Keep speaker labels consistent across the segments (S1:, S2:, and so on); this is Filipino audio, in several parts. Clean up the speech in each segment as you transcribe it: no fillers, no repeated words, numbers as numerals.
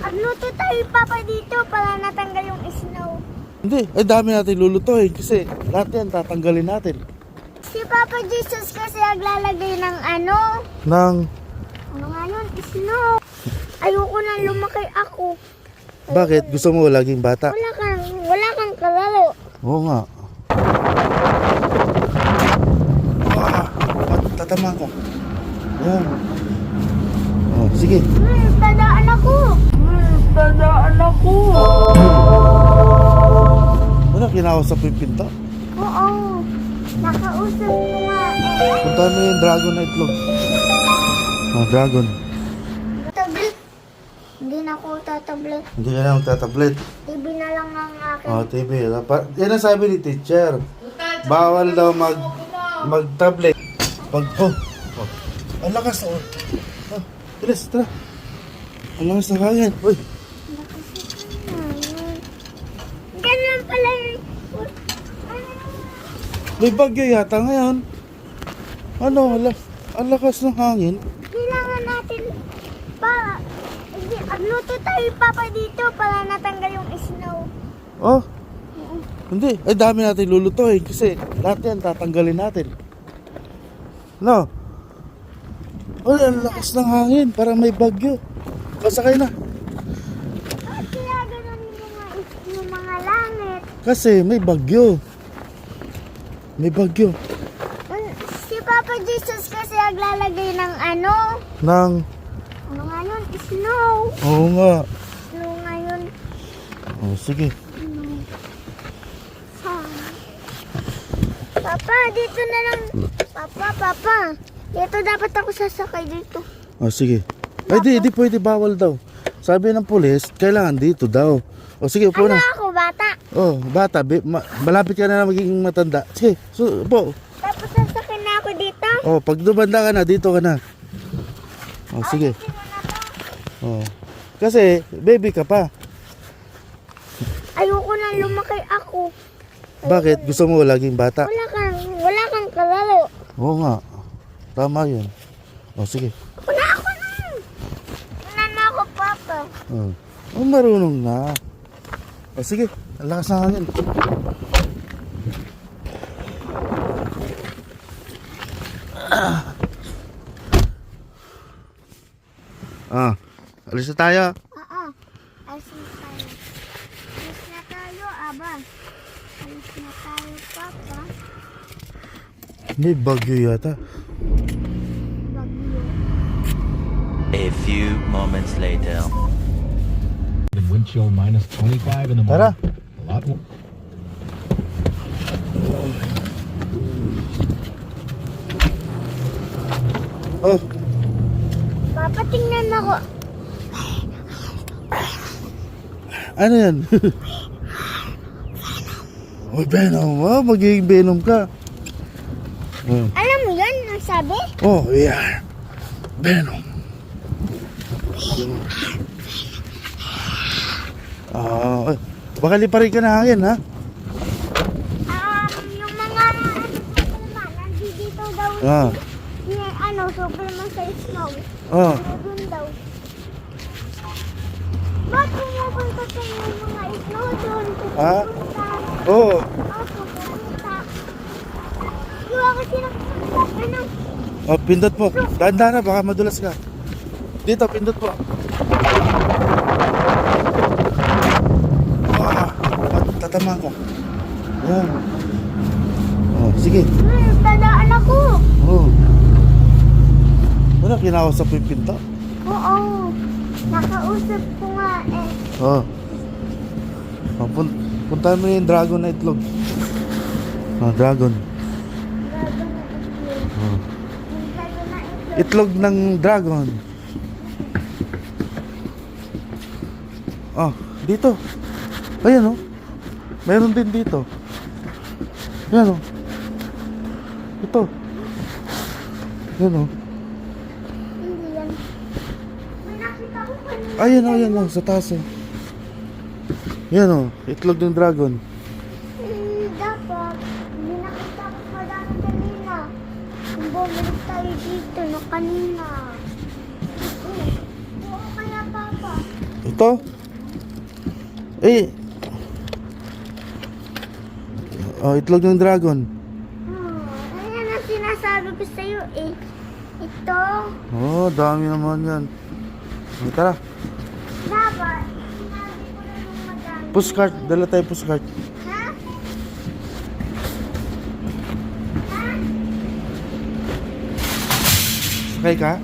S1: Magluto tayo, Papa, dito para natanggal yung snow.
S2: Hindi, ay dami natin lulutuin kasi lahat yan tatanggalin natin.
S1: Si Papa Jesus kasi naglalagay ng ano?
S2: Nang,
S1: Ano nga yun? Snow. Ayoko na lumaki ako.
S2: bakit? Gusto mo laging bata?
S1: Wala kang kalaro.
S2: Oo nga. Tatama ko. Yan. Oh, sige.
S1: Tadaan ako. Tadaan ako.
S2: Ano, kinausap yung pinto?
S1: Oo. Nakausap ko nga eh.
S2: Puntahan mo yung dragon na itlog. Oh, dragon.
S1: Tablet. Hindi na ako tatablet.
S2: Hindi ka na magtatablet.
S1: TV na lang ang akin.
S2: Oh, TV. Yan ang sabi ni teacher. Bawal daw mag-tablet. Oh. Ang lakas. Oh. Bilis, tara. Ang lakas ng hangin. Uy.
S1: Ganun pala yun.
S2: May bagyo yata ngayon. Ano, ang lakas ng hangin.
S1: Kailangan natin agluto tayo, Papa, dito para natanggal yung snow.
S2: Oh, hindi. Ay dami natin lulutuin kasi lahat yan tatanggalin natin. No? Ay, ang lakas ng hangin. Parang may bagyo. Pasakay na.
S1: Bakit kaya ganun yung mga langit?
S2: Kasi may bagyo. May bagyo.
S1: Si Papa Jesus kasi naglalagay ng ano?
S2: Nang,
S1: Ano nga yun? Snow.
S2: oo nga.
S1: Snow nga yun.
S2: Oh, sige.
S1: Papa, dito na lang. Papa. Dito dapat ako sasakay dito.
S2: Oh, sige. Ay, di pwede, bawal daw. Sabi ng pulis, kailangan dito daw. O sige, upo
S1: Ano
S2: na.
S1: ako, bata?
S2: Oh, bata, malapit ka na magiging matanda. Sige, upo.
S1: Tapos sasakay na ako dito?
S2: Oh, pag dumanda ka na, dito ka na. Oh, sige.
S1: Sino na to?
S2: Oh. Kasi, baby ka pa.
S1: Ayoko na lumaki ako.
S2: Bakit? Gusto mo laging bata?
S1: Wala kang kalaro.
S2: Oo nga. Tama yun. Oh, sige.
S1: Wala ako na. Wala na ako, Papa.
S2: Oh, marunong na. Oh, sige. Ang lakas ng hangin. Alis na tayo.
S1: Oo. Alis na tayo, Aba. Alis na tayo, Papa.
S2: May bagyo yata.
S1: Bagyo.
S3: A few moments later.
S4: The wind chill minus 25 in the
S2: Tara.
S4: morning. A lot more.
S2: Oh,
S1: Papa, tingnan ako.
S2: ano yan? Oh, Venom. Oh, magiging Venom ka. Oh,
S1: Alam mo yan, ang sabi?
S2: oh, yeah. Venom. Ah, baka liparin ka na hangin, ha?
S1: Yung mga naman, nandito daw.
S2: Ah,
S1: Superman sa snow.
S2: ah.
S1: Doon daw. Ba't pumupunta sa mga snow doon?
S2: Ah?
S1: Pupunta.
S2: Oo.
S1: Pupunta. Yung kasi ano?
S2: Oh, pindot mo. Dahan-dahan na, baka madulas ka. Dito, pindot mo. Tatama ko. Yan. Oh, sige.
S1: Tadaan ako.
S2: Oh. Ano, kinausap yung pinto?
S1: Oo. Nakausap ko nga eh.
S2: Oh. Oh, puntahan mo yung dragon na itlog. Oh, dragon.
S1: Dragon na itlog.
S2: Oh.
S1: Yung dragon na itlog.
S2: Itlog ng dragon. Oh, dito. Ayan, oh. Meron din dito. Ayan, oh. Ito. Ayan, oh.
S1: Hindi yan. May nakita ko kanina.
S2: Ayan, oh, sa taas, oh. Ayan, oh. Itlog ng dragon.
S1: Dapat, hindi nakita ko pa dami kanina. Kung bumalik tayo dito no kanina. Oo, kaya Papa.
S2: Ito? Eh. Oh, itlog ng dragon.
S1: Ayan ang sinasabi ko sa'yo eh. Ito.
S2: Oh, dami naman yan. Oh, tara.
S1: Dapat. Sinabi ko na nung madami.
S2: Pushcart. Dala tayo pushcart.
S1: Ha? Ha?
S2: Sakay ka?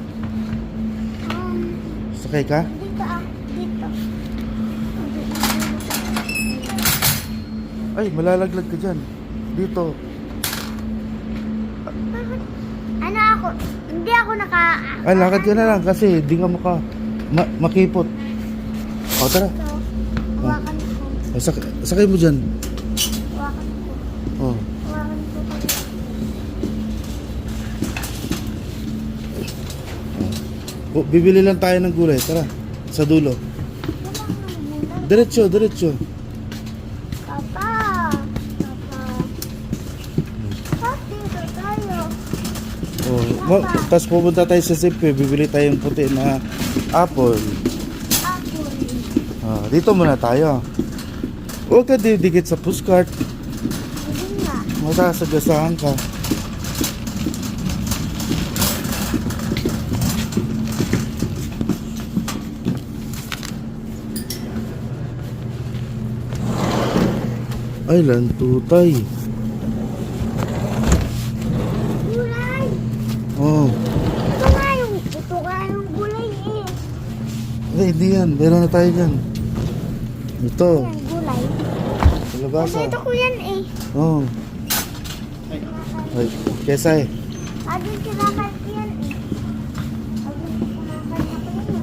S1: Um,
S2: Sakay ka?
S1: dito ah. Dito.
S2: Ay, malalaglag ka dyan. Dito.
S1: Ano ako? Hindi ako
S2: Ay, lakad ka na lang kasi di ka makipot. O, tara.
S1: Ito. Hawakan ko.
S2: O, sakay mo dyan.
S1: Hawakan ko.
S2: Oh.
S1: Hawakan ko pala.
S2: O, bibili lang tayo ng gulay. Tara. Sa dulo. Diretso, diretso.
S1: Papa. Papa. Papa, dito tayo.
S2: Oh, tapos pupunta tayo sa Zippe. Bibili tayong puti na apple.
S1: Apple.
S2: Dito muna tayo. Huwag ka didikit sa pushcart.
S1: Hindi nga.
S2: Masasagasaan ka. Ay, lantutay.
S1: Gulay.
S2: Oh.
S1: Ito nga yung gulay eh.
S2: Ay, hindi yan. Meron na tayo dyan. Ito.
S1: Yan, gulay.
S2: Kalabasa.
S1: Ito ko yan eh.
S2: Oh. Ay, kesa eh.
S1: Agad kinakal ko yan eh. Agad kinakal ako yan.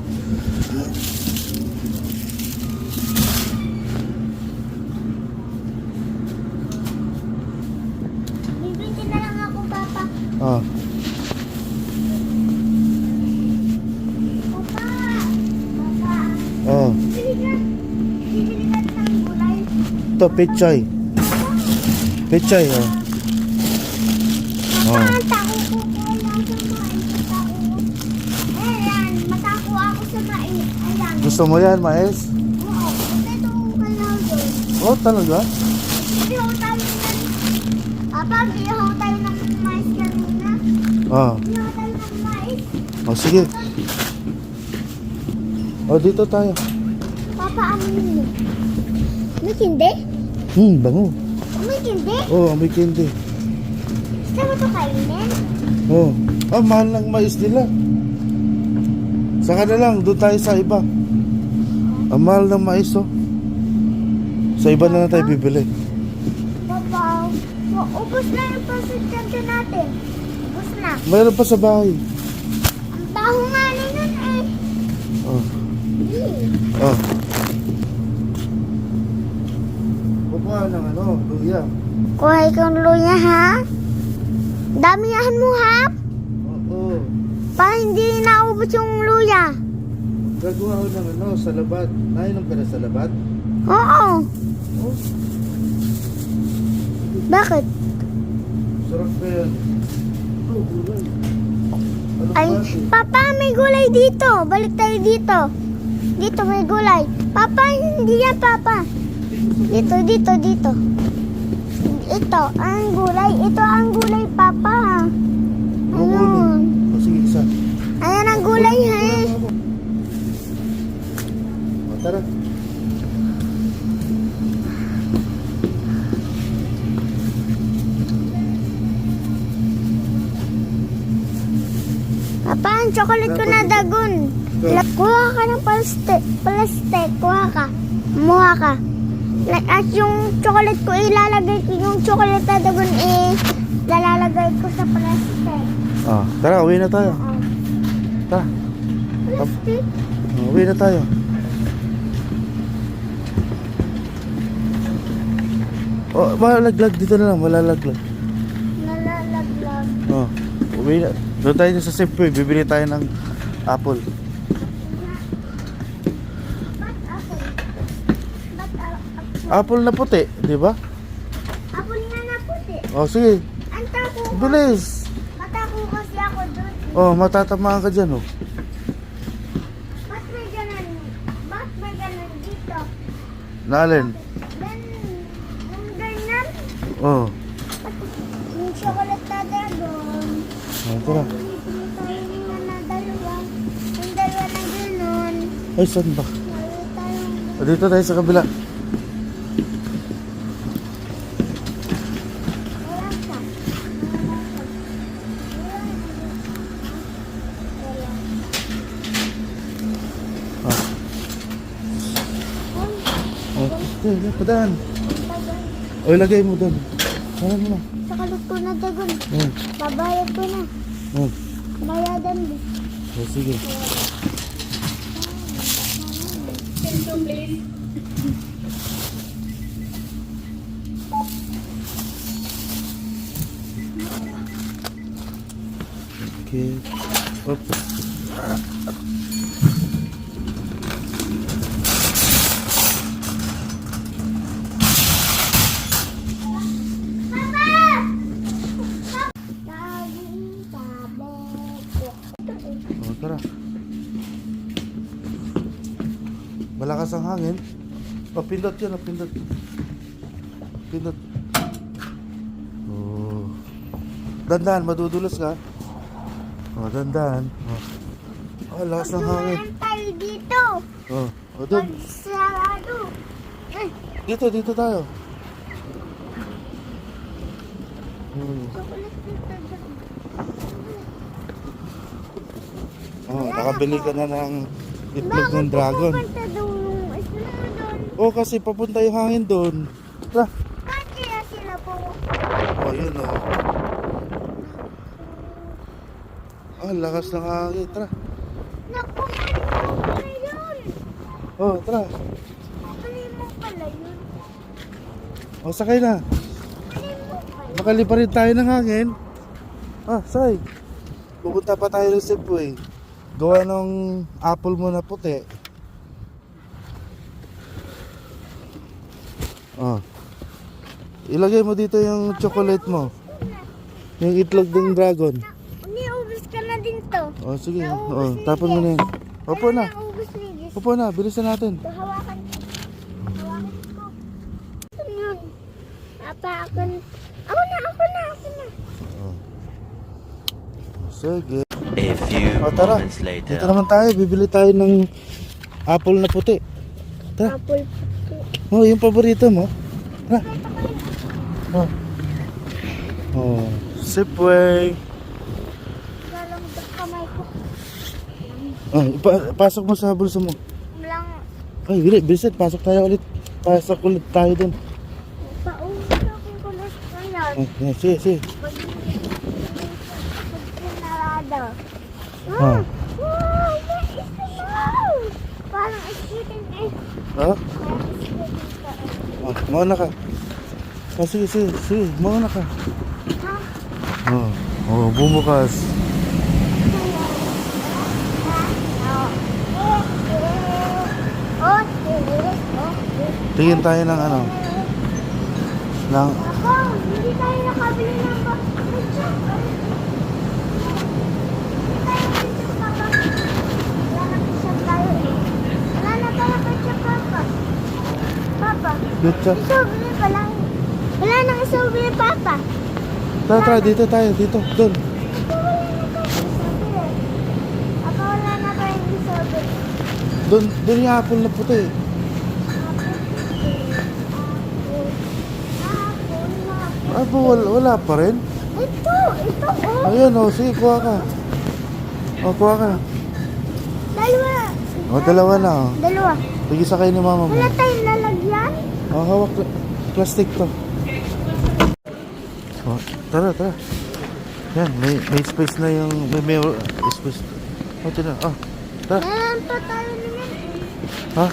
S1: Bibili na lang ako, Papa.
S2: Ah.
S1: Papa! Papa!
S2: Oh.
S1: Bibili ka ng gulay.
S2: Ito, pechay. Pechay, oh. Oh.
S1: Papa, tako ko kaya sa mais. Tako. Ayan, matako ako sa mais. Ayan.
S2: Gusto mo yan, mais?
S1: Oo, ito ko kaya doon.
S2: Oh, talaga?
S1: Bihaw tayo ng... Papa, bihaw tayo ng mais kanina.
S2: Ah.
S1: Bihaw tayo ng mais.
S2: Oh, sige. Oh, dito tayo.
S1: Papa, ano yun? May kindi?
S2: Bango.
S1: May kindi?
S2: Oh, may candy.
S1: Saan mo ito kainin?
S2: Oh. Ah, mahal ng mais nila. Saka na lang, doon tayo sa iba. Ang mahal ng mais, oh. Sa iba na lang tayo bibili.
S1: Papa, ubos na yung pasensya natin. Ubos na.
S2: Mayroon pa sa bahay.
S1: Ang baho nga na nun eh.
S2: Oh.
S1: Eh.
S2: Oh. Kukuha ng ano, luya.
S1: Kuha ikang luya ha? Damihan mo ha?
S2: Oo.
S1: Para hindi naubos yung luya.
S2: Gagawa ko ng ano, sa labat. Nainom ka na sa labat?
S1: Oo.
S2: Oh,
S1: Bakit?
S2: sarap ka yan. Oh, gulay. Ano
S1: Ay,
S2: klase?
S1: Papa, may gulay dito. Balik tayo dito. Dito may gulay. Papa, hindi yan, Papa. Dito, dito, dito. Ito, ang gulay. Ito ang gulay, Papa.
S2: Ano gulay?
S1: Ayun.
S2: Oh, sige, isa.
S1: Ayan ang gulay, ha?
S2: Oh, tara.
S1: Papa, ang chocolate ko na dagon. Kuha ka ng plastic. Kuha ka. Kumuha ka. At yung chocolate ko, ilalagay ko yung chocolate na dagon, lalagay ko sa plastic.
S2: Ah, tara, uwi na tayo.
S1: Oh.
S2: Tara,
S1: Plastic?
S2: uwi na tayo. Oh, malalaglag dito na lang, malalaglag.
S1: Nalalaglag.
S2: Oh, uwi na. Doon tayo sa Safeway, bibili tayo ng apple.
S1: Ba't apple? Ba't apple?
S2: Apple na puti, di ba?
S1: Apple nga na puti.
S2: Oh, sige,
S1: Ang tako ko.
S2: bilis.
S1: Matako kasi ako doon.
S2: Oh, matatamaan ka dyan, oh.
S1: Ba't may ganun? Ba't may ganun dito.
S2: Naalin?
S1: Then, yung ganyan.
S2: Oh.
S1: Yung chocolate na dragon.
S2: Oh, tara.
S1: Bibili tayo na dalawa. Yung dalawa na gano'n.
S2: Ay, saan ba?
S1: Meron tayong...
S2: Dito tayo sa kabila.
S1: Wala ka.
S2: Oh, padaan. O, ilagay mo doon. Ano mo na?
S1: Sa kalut ko na dagon.
S2: Oh,
S1: Babayad ko na.
S2: oh.
S1: Bayadan mo.
S2: Oh, sige. Okay. Op.
S1: Laging tabok.
S2: Oh, tara. Malakas ang hangin. Oh, pindot yun, oh, pindot. Pindot. Oh. Dandan, madudulas ka. Oh, dandan. Oh, lakas ng hangin.
S1: Dumaan tayo dito.
S2: Oh, oh, doon.
S1: Magsarado. Ay,
S2: Dito tayo.
S1: chocolate dito.
S2: Oh, nakabili ka na ng itlog ng dragon.
S1: Pupunta doon yung isla doon.
S2: Oh, kasi papunta yung hangin doon. Tara.
S1: Bakit kaya sila po?
S2: Oh, yun oh. Ah, lakas ng hangin. Tara.
S1: Naku, ano mo pala yun?
S2: Oh, tara.
S1: Ano mo pala yun?
S2: Oh, sakay na.
S1: Ano mo pala?
S2: Makali pa rin tayo ng hangin. Ah, say. Pupunta pa tayo ng Safeway. Gawa ng apple mo na puti. Oh. Ilagay mo dito yung chocolate mo. Yung itlog ng dragon.
S1: Niubos ka na din to.
S2: Oh, sige. Oh, tapon mo na yan. Opo na.
S1: Naubos ni Jess.
S2: Opo na. Bilisan natin.
S1: Ito, hawakan ko. Hawakan ko. Ano yun? Ako na.
S2: Oh. Sige.
S3: A few
S2: Oh, tara.
S3: moments later.
S2: Dito naman tayo. Bibili tayo ng apple na puti. Tara.
S1: Apple puti.
S2: Oh, yung paborito mo. Tara. Oh. Oh. Safeway.
S1: Lalong kamay ko.
S2: Oh, pasok mo sa bulsa mo.
S1: Lang.
S2: Ay, bilisan. Pasok tayo ulit. Pasok ulit tayo dun.
S1: Pauwi akong kulas na yan.
S2: Oh, yeah, sige.
S1: Pagkinarada.
S2: Ah.
S1: Wow! May isilaw! Parang skating eh.
S2: Oh,
S1: Parang skating ka.
S2: oh, mauna ka. Oh, sige. Mauna ka.
S1: Ha?
S2: Oh, bumukas. Tingin tayo ng ano. Ng,
S1: Ako, hindi tayo nakabili ng ketchup. Hindi tayo ketchup, Papa. Wala na ketchup tayo eh. Wala na tayo ketchup, Papa. Papa,
S2: ketchup.
S1: isobili pa lang. Wala nang isobili, Papa.
S2: Tara, dito tayo. Dito, dun.
S1: Ito wala na tayo isobili. Papa, wala na tayong isobili.
S2: Dun yung apple na puti. Ah, wala pa rin.
S1: Ito, oh.
S2: Ayun, oh, sige, kuha ka. Oh, kuha ka.
S1: Dalawa.
S2: Oh, dalawa na, oh.
S1: Dalawa.
S2: Sige, sakay ni mama mo.
S1: Wala tayong lalagyan.
S2: Oh, hawak. Plastic to. Oh, tara. Yan, may space na yung, may space. Oh, tira. Oh, tara.
S1: Meron pa tayo naman.
S2: Ha?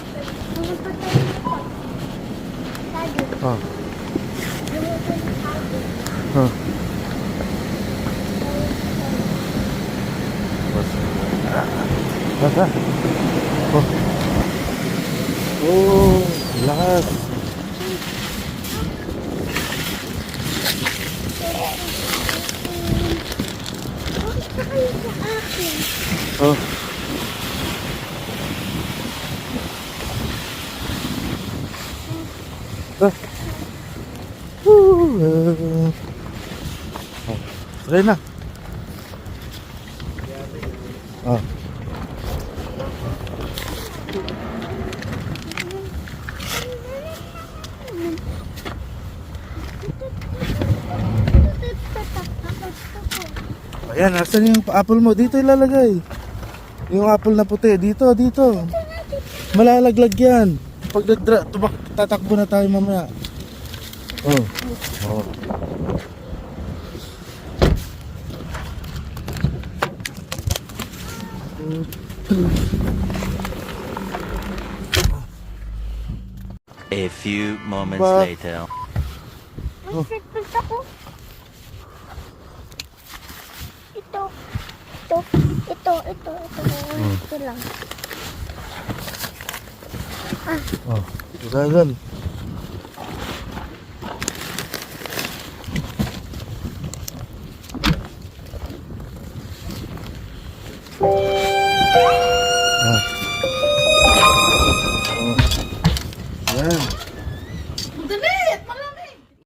S1: Meron pa tayo naman. Tayo.
S2: Oh,
S1: Meron pa tayo.
S2: oh. Tara. Oh. Oh, lakas.
S1: Bakit ka kayo sa akin?
S2: Oh. Ah. Oh, try na. Ah. Ayan, nasan yung apple mo? Dito ilalagay. Yung apple na puti, dito. Malalaglag yan. Pag tatakbo na tayo mamaya. Oh. Oh.
S3: A few moments
S2: Ba-
S3: later.
S1: May seatbelt ako. Ito. Ito lang.
S2: Oh. Doon.